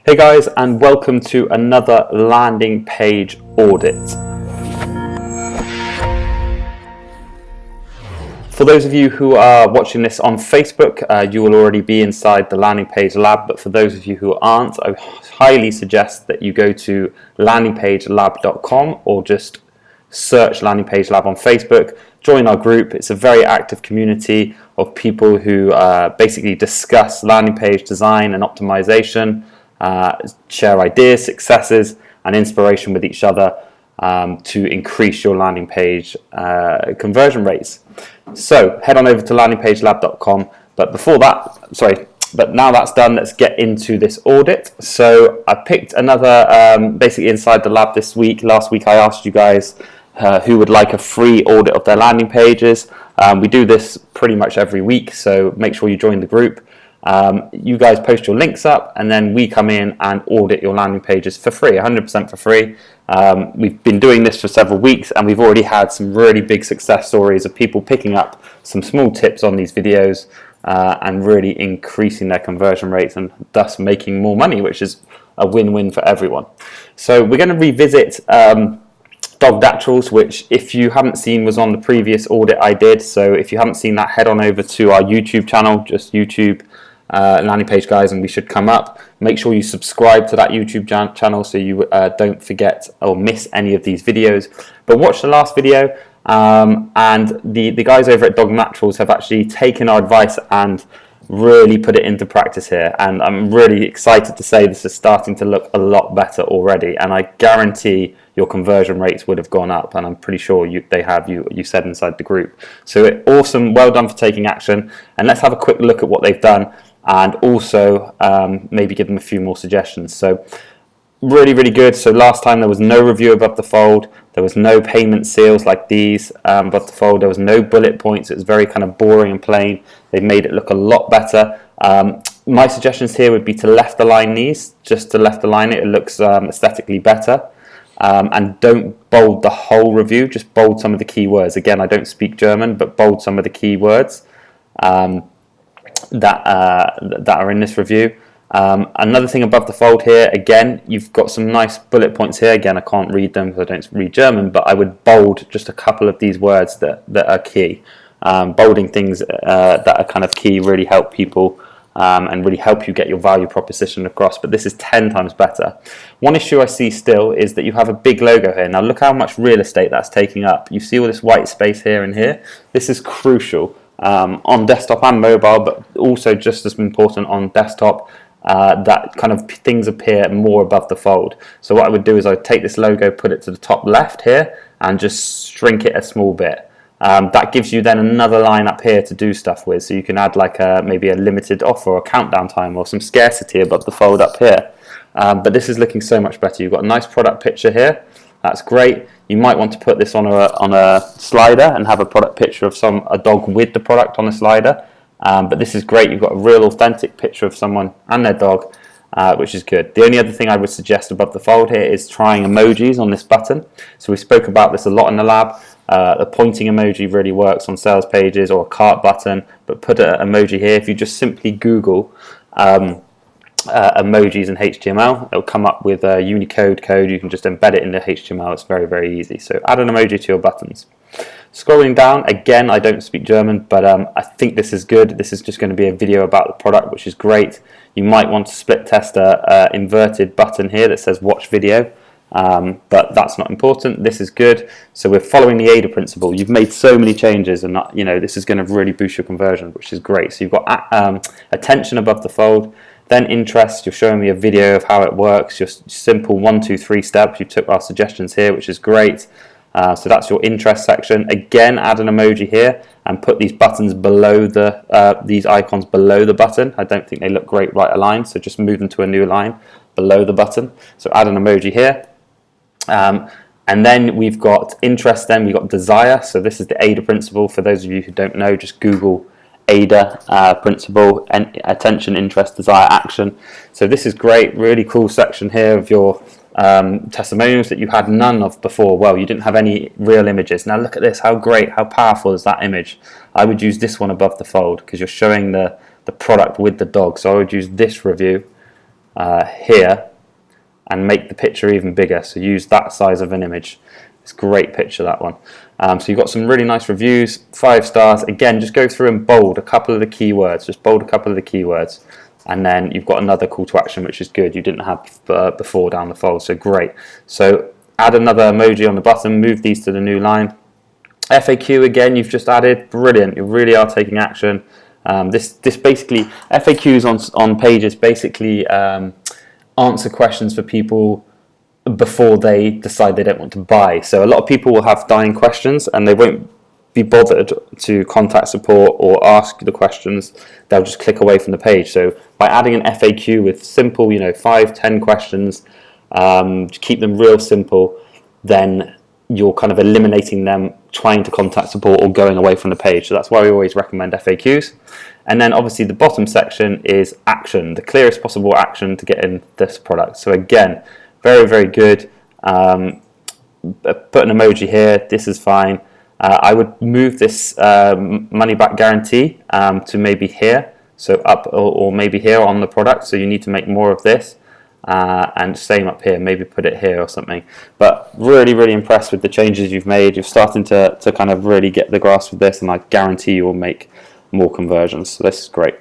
Hey guys, and welcome to another landing page audit. For those of you who are watching this on Facebook, you will already be inside the landing page lab, but for those of you who aren't, I highly suggest that you go to landingpagelab.com or just search Landing Page Lab on Facebook. Join our group. It's a very active community of people who basically discuss landing page design and optimization, share ideas, successes, and inspiration with each other to increase your landing page conversion rates. So head on over to landingpagelab.com. But now that's done, let's get into this audit. So I picked another, basically inside the lab this week. Last week I asked you guys who would like a free audit of their landing pages. We do this pretty much every week, so make sure you join the group. You guys post your links up, and then we come in and audit your landing pages for free, 100% for free. We've been doing this for several weeks, and we've already had some really big success stories of people picking up some small tips on these videos and really increasing their conversion rates and thus making more money, which is a win-win for everyone. So we're going to revisit Dog Naturals, which if you haven't seen was on the previous audit I did. So if you haven't seen that, head on over to our YouTube channel, just YouTube landing page guys, and we should come up. Make sure you subscribe to that YouTube channel so you don't forget or miss any of these videos. But watch the last video, and the guys over at Dog Naturals have actually taken our advice and really put it into practice here, and I'm really excited to say this is starting to look a lot better already, and I guarantee your conversion rates would have gone up, and I'm pretty sure they have, you said inside the group. So awesome, well done for taking action, and let's have a quick look at what they've done and also maybe give them a few more suggestions. So really good. So last time there was no review above the fold, there was no payment seals like these above the fold, there was no bullet points, it was very kind of boring and plain. They've made it look a lot better. My suggestions here would be to left align these, just to left align it, it looks aesthetically better. And don't bold the whole review, just bold some of the key words. Again, I don't speak German, but bold some of the key words that are in this review. Another thing above the fold here, again, you've got some nice bullet points here. Again, I can't read them because I don't read German, but I would bold just a couple of these words that are key. Bolding things that are kind of key really help people and really help you get your value proposition across, but this is 10 times better. One issue I see still is that you have a big logo here. Now look how much real estate that's taking up. You see all this white space here and here? This is crucial on desktop and mobile, but also just as important on desktop. That kind of things appear more above the fold. So what I would do is I'd take this logo, put it to the top left here, and just shrink it a small bit. That gives you then another line up here to do stuff with, so you can add like maybe a limited offer or countdown time or some scarcity above the fold up here. But this is looking so much better. You've got a nice product picture here. That's great. You might want to put this on a slider and have a product picture of a dog with the product on the slider. But this is great. You've got a real authentic picture of someone and their dog, which is good. The only other thing I would suggest above the fold here is trying emojis on this button. So we spoke about this a lot in the lab. The pointing emoji really works on sales pages or a cart button, but put an emoji here. If you just simply Google emojis in HTML, it'll come up with a Unicode code. You can just embed it in the HTML. It's very easy. So add an emoji to your buttons. Scrolling down, again, I don't speak German, but I think this is good. This is just going to be a video about the product, which is great. You might want to split test a inverted button here that says watch video, but that's not important. This is good. So we're following the AIDA principle. You've made so many changes, and this is going to really boost your conversion, which is great. So you've got attention above the fold, then interest. You're showing me a video of how it works. Your simple 1, 2, 3 steps. You took our suggestions here, which is great. So that's your interest section. Again, add an emoji here and put these buttons below these icons below the button. I don't think they look great right aligned, so just move them to a new line below the button. So add an emoji here. And then we've got interest, then we've got desire. So this is the AIDA principle. For those of you who don't know, just Google AIDA principle, and attention, interest, desire, action. So this is great, really cool section here of your testimonials that you had none of before. Well, you didn't have any real images. Now look at this, how great, how powerful is that image? I would use this one above the fold because you're showing the product with the dog. So I would use this review here and make the picture even bigger. So use that size of an image. It's a great picture, that one. So you've got some really nice reviews, 5 stars. Again, just go through and bold a couple of the keywords. Just bold a couple of the keywords. And then you've got another call to action, which is good. You didn't have before down the fold, so great. So add another emoji on the bottom, move these to the new line. FAQ again, you've just added, brilliant. You really are taking action. This basically, FAQs on pages basically answer questions for people before they decide they don't want to buy. So a lot of people will have dying questions and they won't be bothered to contact support or ask the questions. They'll just click away from the page. So by adding an FAQ with simple, 5-10 questions, to keep them real simple, then you're kind of eliminating them trying to contact support or going away from the page. So that's why we always recommend FAQs. And then obviously the bottom section is action, the clearest possible action to get in this product. So again, very, very good. Put an emoji here, this is fine. I would move this money back guarantee to maybe here, so up or maybe here on the product. So you need to make more of this. And same up here, maybe put it here or something. But really, really impressed with the changes you've made. You're starting to kind of really get the grasp of this, and I guarantee you will make more conversions. So this is great.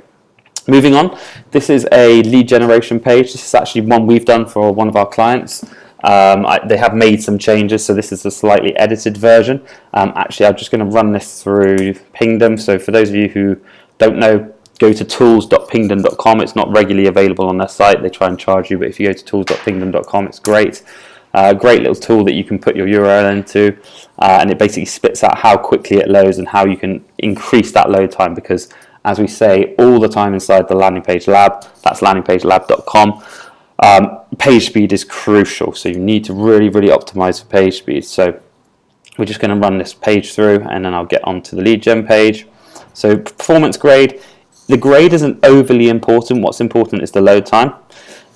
Moving on, this is a lead generation page. This is actually one we've done for one of our clients. They have made some changes, so this is a slightly edited version. Actually, I'm just going to run this through Pingdom. So for those of you who don't know, go to tools.pingdom.com. It's not regularly available on their site. They try and charge you, but if you go to tools.pingdom.com, it's great. Great little tool that you can put your URL into, and it basically spits out how quickly it loads and how you can increase that load time, because as we say all the time inside the landing page lab, that's landingpagelab.com, page speed is crucial. So you need to really, really optimize for page speed. So we're just going to run this page through and then I'll get onto the lead gen page. So performance grade. The grade isn't overly important. What's important is the load time.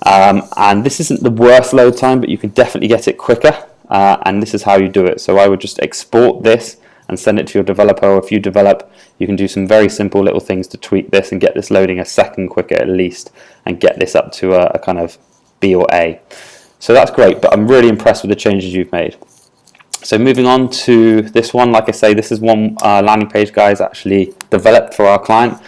And this isn't the worst load time, but you can definitely get it quicker. And this is how you do it. So I would just export this and send it to your developer. Or if you develop, you can do some very simple little things to tweak this and get this loading a second quicker at least, and get this up to a kind of B or A. So that's great, but I'm really impressed with the changes you've made. So moving on to this one, like I say, this is one landing page guys actually developed for our client.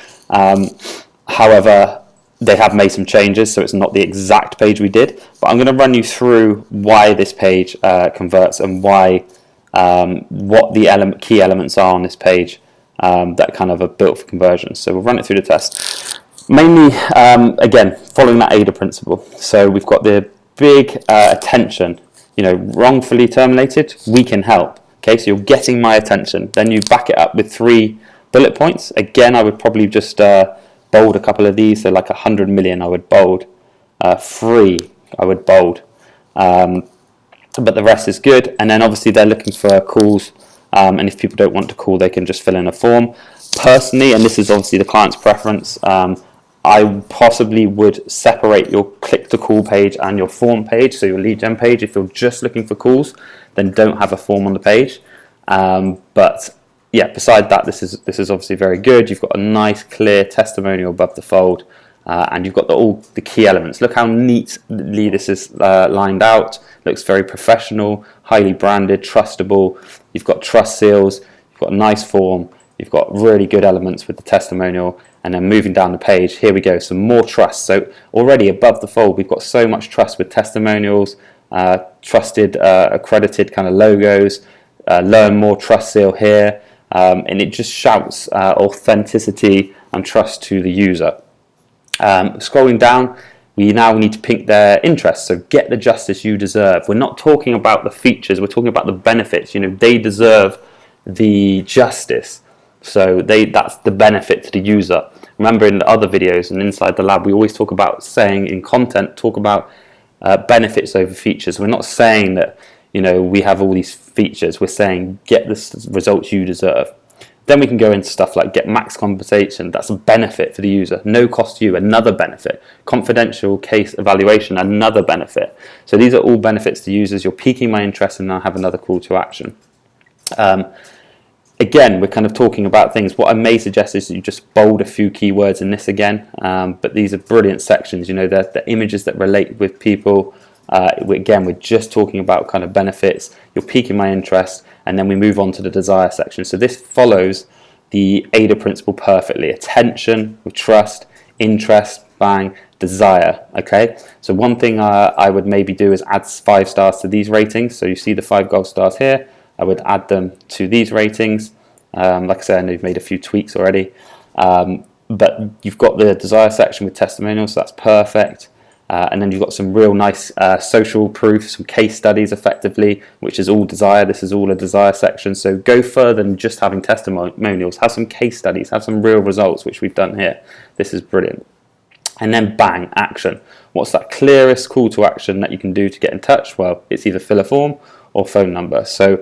However, they have made some changes, so it's not the exact page we did, but I'm going to run you through why this page converts and why what the key elements are on this page that kind of are built for conversions. So we'll run it through the test. Mainly, again, following that AIDA principle. So we've got the big attention, wrongfully terminated, we can help. Okay, so you're getting my attention. Then you back it up with 3 bullet points. Again, I would probably just bold a couple of these. So like 100 million, I would bold. Free, I would bold. But the rest is good. And then obviously they're looking for calls. And if people don't want to call, they can just fill in a form. Personally, and this is obviously the client's preference, I possibly would separate your click to call page and your form page. So your lead gen page, if you're just looking for calls, then don't have a form on the page. But yeah, beside that, this is obviously very good. You've got a nice clear testimonial above the fold, and you've got all the key elements. Look how neatly this is lined out. Looks very professional, highly branded, trustable. You've got trust seals, you've got a nice form, you've got really good elements with the testimonial. And then moving down the page, here we go, some more trust. So already above the fold, we've got so much trust with testimonials, trusted, accredited kind of logos, learn more trust seal here. And it just shouts authenticity and trust to the user. Scrolling down, we now need to pick their interest. So get the justice you deserve. We're not talking about the features, we're talking about the benefits. They deserve the justice. So that's the benefit to the user. Remember in the other videos and inside the lab, we always talk about saying in content, talk about benefits over features. We're not saying that we have all these features. We're saying get the results you deserve. Then we can go into stuff like get max compensation. That's a benefit for the user. No cost to you, another benefit. Confidential case evaluation, another benefit. So these are all benefits to users. You're piquing my interest and now have another call to action. Again, we're kind of talking about things. What I may suggest is that you just bold a few keywords in this again, but these are brilliant sections. You know, the images that relate with people. We're just talking about kind of benefits. You're piquing my interest, and then we move on to the desire section. So this follows the AIDA principle perfectly. Attention, with trust, interest, bang, desire. Okay, so one thing I would maybe do is add 5 stars to these ratings. So you see the 5 gold stars here. I would add them to these ratings. Like I said, I know you've made a few tweaks already, but you've got the desire section with testimonials, so that's perfect. And then you've got some real nice social proof, some case studies effectively, which is all desire. This is all a desire section. So go further than just having testimonials. Have some case studies, have some real results, which we've done here. This is brilliant. And then bang, action. What's that clearest call to action that you can do to get in touch? Well, it's either fill a form or phone number. So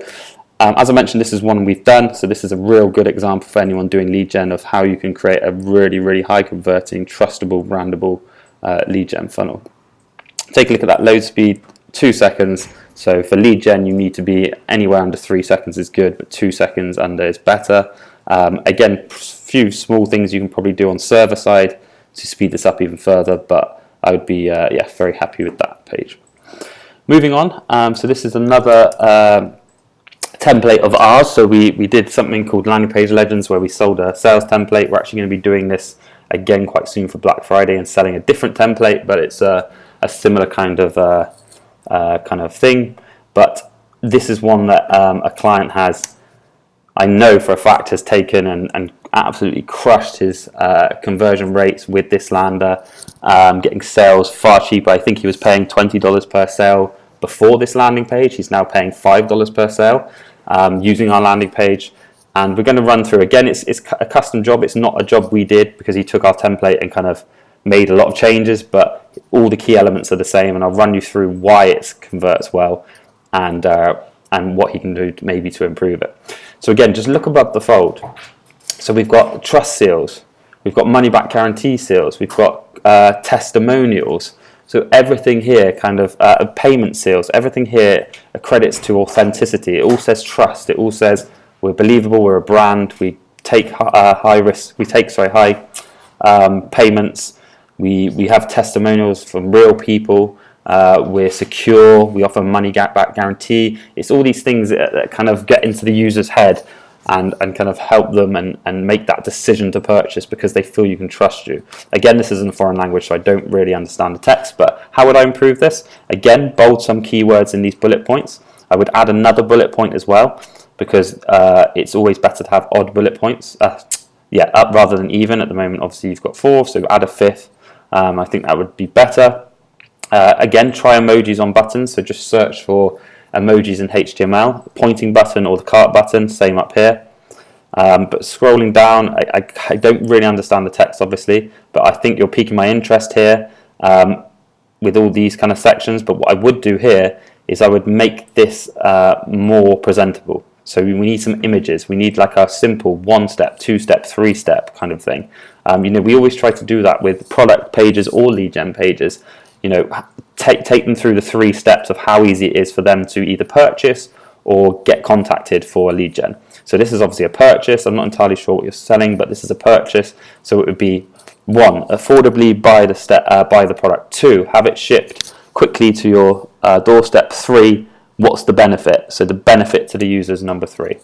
as I mentioned, this is one we've done. So this is a real good example for anyone doing lead gen of how you can create a really, really high converting, trustable, brandable lead gen funnel. Take a look at that load speed, 2 seconds. So for lead gen, you need to be anywhere under 3 seconds is good, but 2 seconds under is better. Again, few small things you can probably do on server side to speed this up even further, but I would be very happy with that page. Moving on, so this is another template of ours. So we did something called Landing Page Legends where we sold a sales template. We're actually going to be doing this again quite soon for Black Friday and selling a different template, but it's a similar kind of thing. But this is one that a client has, I know for a fact, has taken and absolutely crushed his conversion rates with this lander, getting sales far cheaper. I think he was paying $20 per sale before this landing page. He's now paying $5 per sale using our landing page. And we're going to run through, again, it's a custom job. It's not a job we did because he took our template and kind of made a lot of changes, but all the key elements are the same, and I'll run you through why it converts well and what he can do maybe to improve it. So again, just look above the fold. So we've got trust seals, we've got money back guarantee seals, we've got testimonials. So everything here, kind of payment seals, everything here accredits to authenticity. It all says trust. It all says we're believable, we're a brand, we take high payments, we have testimonials from real people, we're secure, we offer money back guarantee. It's all these things that kind of get into the user's head and kind of help them and make that decision to purchase because they feel you can trust you. Again, this is in a foreign language, so I don't really understand the text, but how would I improve this? Again, bold some keywords in these bullet points. I would add another bullet point as well, because it's always better to have odd bullet points. Up rather than even. At the moment, obviously, you've got 4, so add a 5th. I think that would be better. Again, try emojis on buttons, so just search for emojis in HTML. The pointing button or the cart button, same up here. But scrolling down, I don't really understand the text, obviously, but I think you're piquing my interest here with all these kind of sections. But what I would do here is I would make this more presentable. So we need some images. We need like a simple 1-step, 2-step, 3-step kind of thing. We always try to do that with product pages or lead gen pages. Take them through the 3 steps of how easy it is for them to either purchase or get contacted for a lead gen. So this is obviously a purchase. I'm not entirely sure what you're selling, but this is a purchase. So it would be 1, affordably buy the product. 2, have it shipped quickly to your doorstep. 3, what's the benefit? So the benefit to the user is number 3.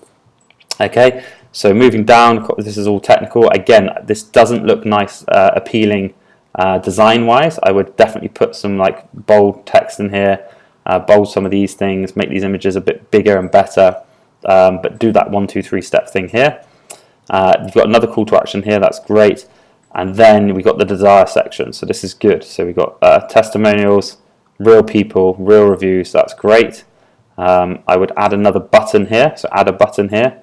Okay, so moving down, this is all technical. Again, this doesn't look nice, appealing design-wise. I would definitely put some like bold text in here, bold some of these things, make these images a bit bigger and better, but do that 1, 2, 3 step thing here. You've got another call to action here, that's great. And then we got the desire section, so this is good. So we've got testimonials, real people, real reviews, that's great. I would add another button here, so add a button here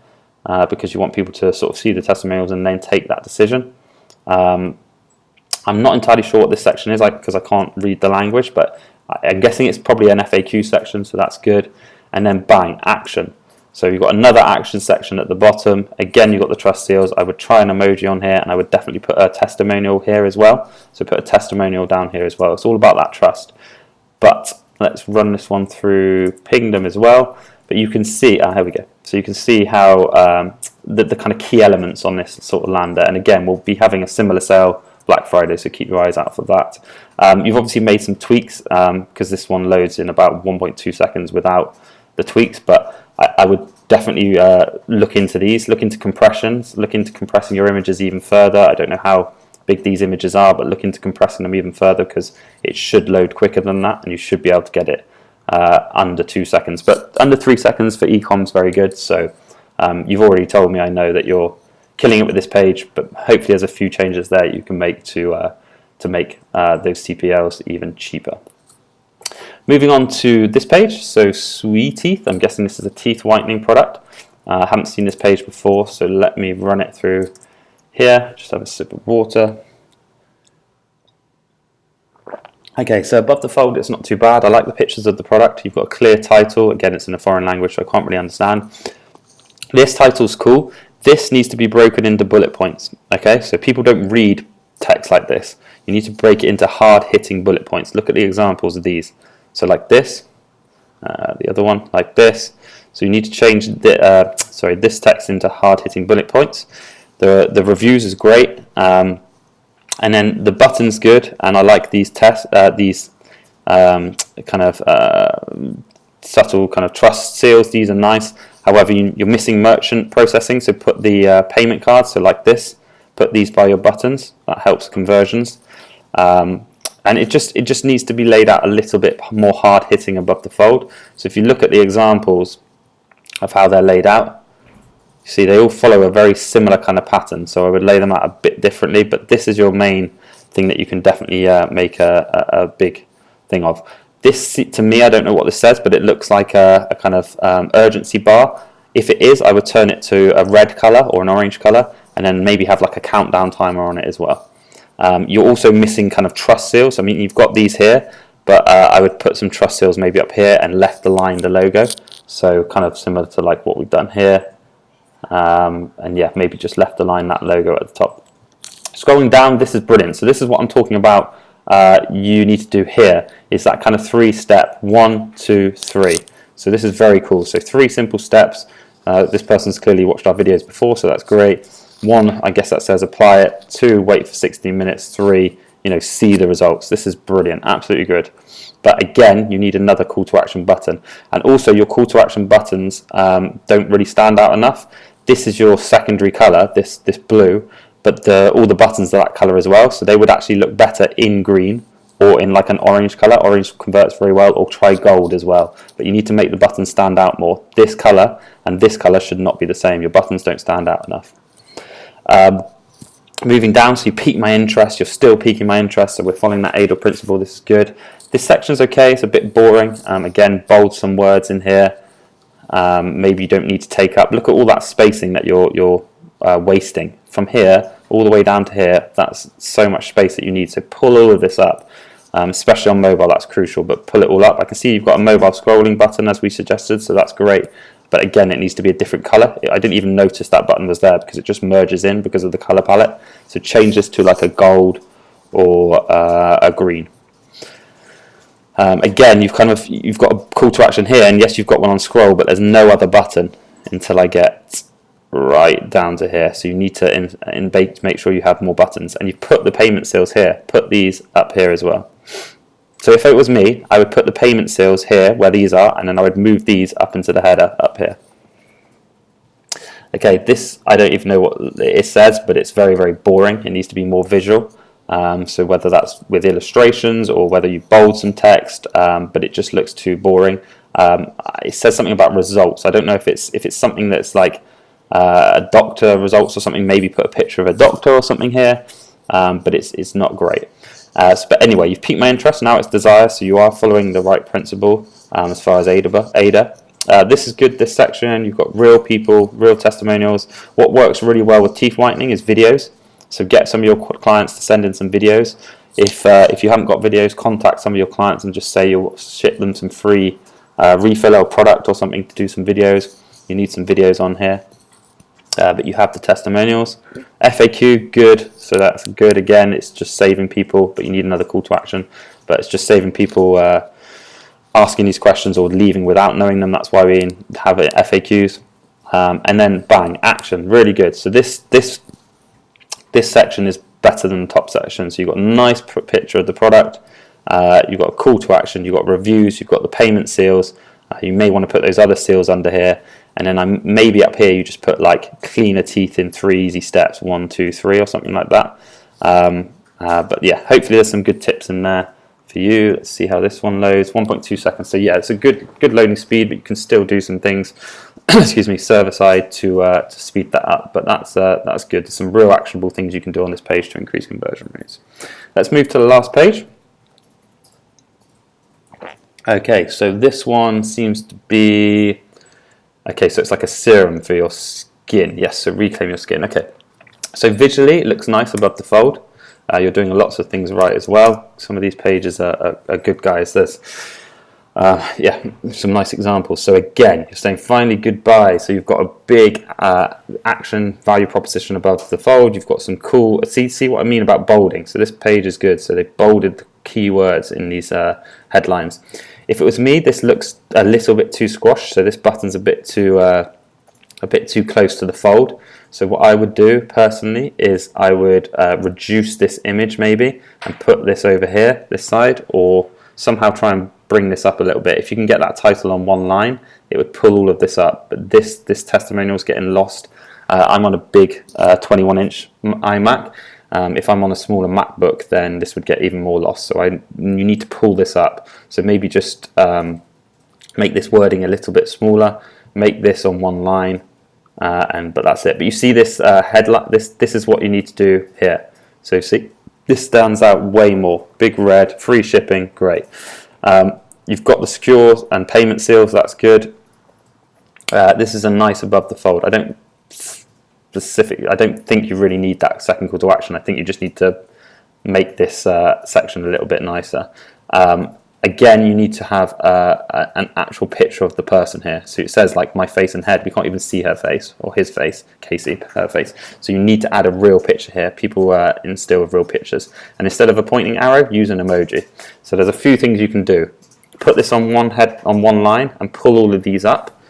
because you want people to sort of see the testimonials and then take that decision. I'm not entirely sure what this section is because I can't read the language, but I'm guessing it's probably an FAQ section, so that's good. And then bang, action. So you've got another action section at the bottom. Again, you've got the trust seals. I would try an emoji on here, and I would definitely put a testimonial here as well. So put a testimonial down here as well. It's all about that trust. But let's run this one through Pingdom as well. But you can see, here we go. So you can see how the kind of key elements on this sort of lander. And again, we'll be having a similar sale Black Friday, so keep your eyes out for that. You've obviously made some tweaks because this one loads in about 1.2 seconds without the tweaks, but I would definitely look into these, look into compressions, look into compressing your images even further. I don't know how big these images are, but look into compressing them even further because it should load quicker than that, and you should be able to get it under 2 seconds. But under 3 seconds for ecom is very good. So you've already told me, I know that you're killing it with this page, but hopefully there's a few changes there you can make to make those TPLs even cheaper. Moving on to this page, so Sweet Teeth. I'm guessing this is a teeth whitening product. I haven't seen this page before, so let me run it through here. Just have a sip of water. Okay, so above the fold, it's not too bad. I like the pictures of the product. You've got a clear title. Again, it's in a foreign language, so I can't really understand. This title's cool. This needs to be broken into bullet points. Okay, so people don't read text like this. You need to break it into hard-hitting bullet points. Look at the examples of these. So like this, the other one like this. So you need to change this text into hard-hitting bullet points. The reviews is great, and then the button's good. And I like these kind of subtle kind of trust seals. These are nice. However, you're missing merchant processing. So put the payment cards. So like this, put these by your buttons. That helps conversions. And it just needs to be laid out a little bit more hard hitting above the fold. So if you look at the examples of how they're laid out, you see they all follow a very similar kind of pattern. So I would lay them out a bit differently, but this is your main thing that you can definitely make a big thing of. This, to me, I don't know what this says, but it looks like a kind of urgency bar. If it is, I would turn it to a red color or an orange color, and then maybe have like a countdown timer on it as well. You're also missing kind of trust seals. I mean, you've got these here, but I would put some trust seals maybe up here and left align the logo. So kind of similar to like what we've done here. And yeah, maybe just left align that logo at the top. Scrolling down, this is brilliant. So this is what I'm talking about. You need to do here is that kind of 3-step 1, 2, 3. So this is very cool. So 3 simple steps. This person's clearly watched our videos before, so that's great. 1, I guess that says apply it. 2, wait for 16 minutes. 3, see the results. This is brilliant, absolutely good. But again, you need another call to action button. And also your call to action buttons don't really stand out enough. This is your secondary color, this blue, but all the buttons are that color as well. So they would actually look better in green or in like an orange color. Orange converts very well, or try gold as well. But you need to make the buttons stand out more. This color and this color should not be the same. Your buttons don't stand out enough. Moving down, so you pique my interest, you're still piquing my interest, so we're following that ADL principle. This is good. This section's okay, it's a bit boring. Again, bold some words in here. Maybe you don't need to take up. Look at all that spacing that you're wasting. From here all the way down to here, that's so much space that you need. So pull all of this up, especially on mobile, that's crucial, but pull it all up. I can see you've got a mobile scrolling button as we suggested, so that's great. But again, it needs to be a different color. I didn't even notice that button was there because it just merges in because of the color palette. So change this to like a gold or a green. Again, you've got a call to action here, and yes, you've got one on scroll, but there's no other button until I get right down to here. So you need to make sure you have more buttons, and you've put the payment seals here. Put these up here as well. So if it was me, I would put the payment seals here where these are, and then I would move these up into the header up here. Okay, this I don't even know what it says, but it's very, very boring. It needs to be more visual. So whether that's with illustrations or whether you bold some text, but it just looks too boring. It says something about results. I don't know if it's something that's like a doctor results or something. Maybe put a picture of a doctor or something here, but it's not great. But anyway, you've piqued my interest. Now it's desire, so you are following the right principle as far as ADA. This is good, this section. You've got real people, real testimonials. What works really well with teeth whitening is videos. So get some of your clients to send in some videos. If you haven't got videos, contact some of your clients and just say you'll ship them some free refill or product or something to do some videos. You need some videos on here. But you have the testimonials. FAQ, good. So that's good. Again, it's just saving people, but you need another call to action. But it's just saving people asking these questions or leaving without knowing them. That's why we have FAQs. and then bang, action, really good. So this section is better than the top section. So you've got a nice picture of the product, you've got a call to action, you've got reviews, you've got the payment seals. You may want to put those other seals under here, and then maybe up here you just put like cleaner teeth in 3 easy steps, 1, 2, 3, or something like that. But yeah, hopefully there's some good tips in there for you. Let's see how this one loads. 1.2 seconds. So yeah, it's a good loading speed, but you can still do some things excuse me, server side to speed that up. But that's good. There's some real actionable things you can do on this page to increase conversion rates. Let's move to the last page. Okay, so this one seems to be, okay, so it's like a serum for your skin. Yes, so reclaim your skin. Okay, so visually it looks nice above the fold. You're doing lots of things right as well. Some of these pages are good, guys. There's yeah, some nice examples. So again, you're saying finally goodbye. So you've got a big action value proposition above the fold. You've got some cool, see what I mean about bolding. So this page is good. So they've bolded the keywords in these headlines. If it was me, this looks a little bit too squashed. So this button's a bit too close to the fold. So what I would do personally is I would reduce this image maybe and put this over here, this side, or somehow try and bring this up a little bit. If you can get that title on one line, it would pull all of this up. But this testimonial is getting lost. I'm on a big 21-inch iMac. If I'm on a smaller MacBook, then this would get even more lost. So you need to pull this up. So maybe just make this wording a little bit smaller. Make this on one line, but that's it. But you see this headline. This is what you need to do here. So see, this stands out way more. Big red, free shipping, great. You've got the secure and payment seals. That's good. This is a nice above the fold. I don't think you really need that second call to action. I think you just need to make this section a little bit nicer. Again, you need to have an actual picture of the person here. So it says like my face and head. We can't even see her face or his face, Casey, her face. So you need to add a real picture here. People instill with real pictures. And instead of a pointing arrow, use an emoji. So there's a few things you can do. Put this on one line and pull all of these up.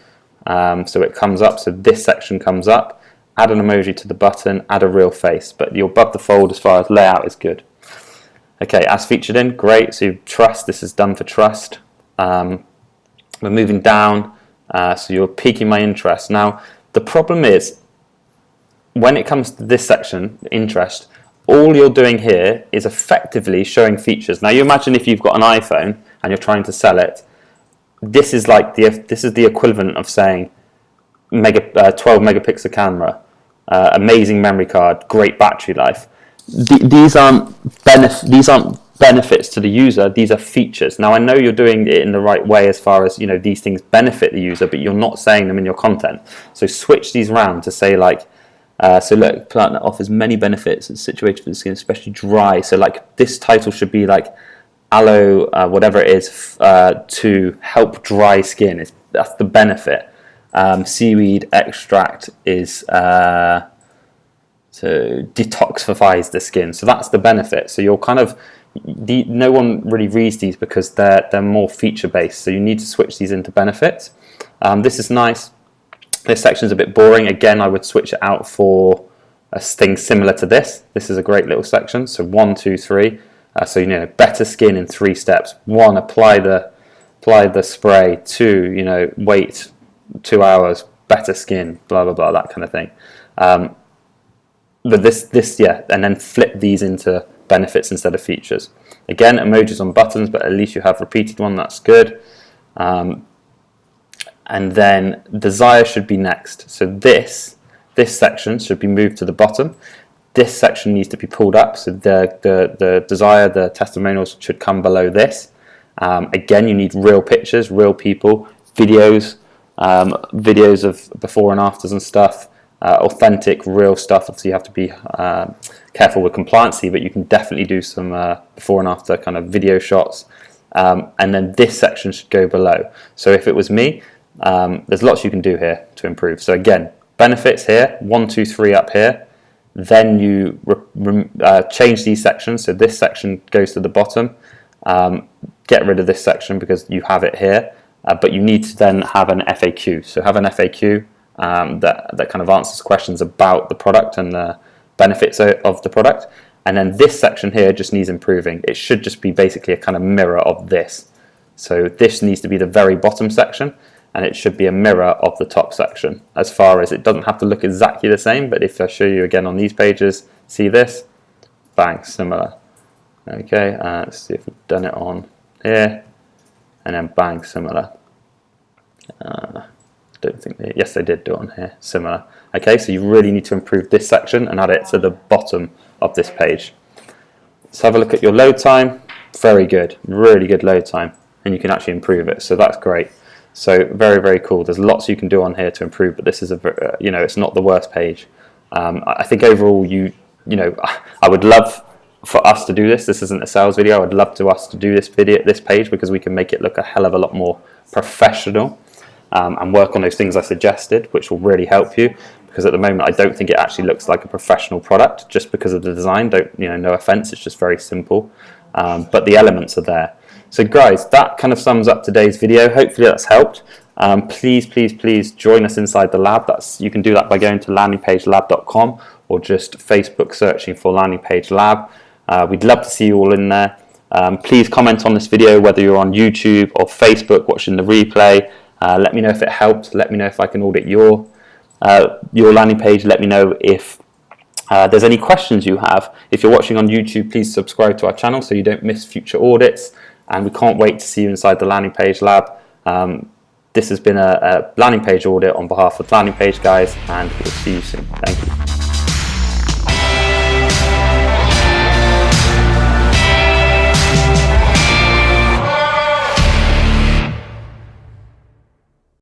So it comes up. So this section comes up. Add an emoji to the button. Add a real face. But you're above the fold as far as layout is good. Okay, as featured in, great. So trust, this is done for trust. We're moving down, so you're piquing my interest. Now, the problem is, when it comes to this section, interest, all you're doing here is effectively showing features. Now, you imagine if you've got an iPhone and you're trying to sell it, this is the equivalent of saying 12 megapixel camera, amazing memory card, great battery life. These aren't benefits to the user. These are features. Now I know you're doing it in the right way as far as these things benefit the user, but you're not saying them in your content. So switch these around to say like, so look, plant that offers many benefits. It's situated for the skin, especially dry. So like this title should be like aloe, whatever it is, to help dry skin. That's the benefit. Seaweed extract is. So detoxifies the skin. So that's the benefit. So you're kind of, no one really reads these because they're more feature based. So you need to switch these into benefits. This is nice. This section is a bit boring. Again, I would switch it out for a thing similar to this. This is a great little section. So 1, 2, 3. So better skin in 3 steps. 1, apply the spray. 2, wait 2 hours. Better skin. Blah blah blah. That kind of thing. But yeah, and then flip these into benefits instead of features. Again, emojis on buttons, but at least you have repeated one. That's good. And then desire should be next. So this section should be moved to the bottom. This section needs to be pulled up. So the desire, the testimonials should come below this. Again, you need real pictures, real people, videos of before and afters and stuff. Authentic, real stuff. Obviously, you have to be careful with compliancy, but you can definitely do some before and after kind of video shots. And then this section should go below. So if it was me, there's lots you can do here to improve. So again, benefits here, 1, 2, 3 up here. Then you change these sections. So this section goes to the bottom. Get rid of this section because you have it here. But you need to then have an FAQ. So have an FAQ. that kind of answers questions about the product and the benefits of the product. And then this section here just needs improving. It should just be basically a kind of mirror of this. So this needs to be the very bottom section, and it should be a mirror of the top section, as far as it doesn't have to look exactly the same. But if I show you again on these pages, see this? Bang, similar. Okay, let's see if we've done it on here, and then bang, similar. Don't think yes, they did do it on here, similar. Okay, so you really need to improve this section and add it to the bottom of this page. Let's have a look at your load time. Very good, really good load time, and you can actually improve it, so that's great. So very, very cool. There's lots you can do on here to improve, but this is a it's not the worst page. I think overall, I would love for us to do this. This isn't a sales video. I would love to us to do this page, because we can make it look a hell of a lot more professional, and work on those things I suggested, which will really help you. Because at the moment, I don't think it actually looks like a professional product, just because of the design. No offense, it's just very simple, but the elements are there. So guys, that kind of sums up today's video. Hopefully that's helped. Please join us inside the lab. You can do that by going to landingpagelab.com, or just Facebook searching for Landing Page Lab. We'd love to see you all in there. Please comment on this video, whether you're on YouTube or Facebook watching the replay. Let me know if it helped. Let me know if I can audit your landing page. Let me know if there's any questions you have. If you're watching on YouTube, please subscribe to our channel so you don't miss future audits. And we can't wait to see you inside the Landing Page Lab. This has been a landing page audit on behalf of Landing Page Guys, and we'll see you soon. Thank you.